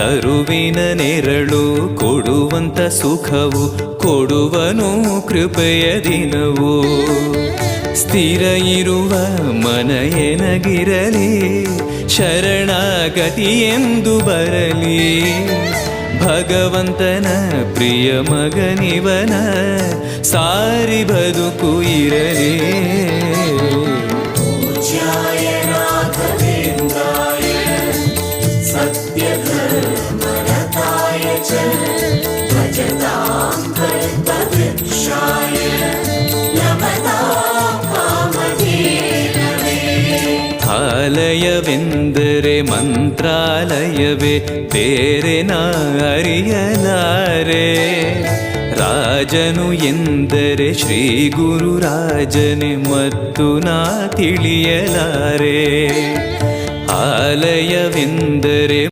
ತರುವಿನ ನೆರಳು ಕೊಡುವಂತ ಸುಖವು ಕೊಡುವನು ಕೃಪೆಯ ದಿನವು. ಸ್ಥಿರ ಇರುವ ಮನ ಎನಗಿರಲಿ ಶರಣಾಗತಿ ಎಂದು ಬರಲಿ. ಭಗವಂತನ ಪ್ರಿಯ ಮಗನಿವನ ಸಾರಿ ಬದುಕು ಇರಲಿ. ಆಲಯವೆಂದರೆ ಮಂತ್ರಾಲಯವೇ ಬೇರೆ ನಾ ಅರಿಯಲಾರೆ. ರಾಜನು ಎಂದರೆ ಶ್ರೀ ಗುರುರಾಜನೇ ಮತ್ತು ನಾ ತಿಳಿಯಲಾರೆ. ಆಲಯವೆಂದರೆ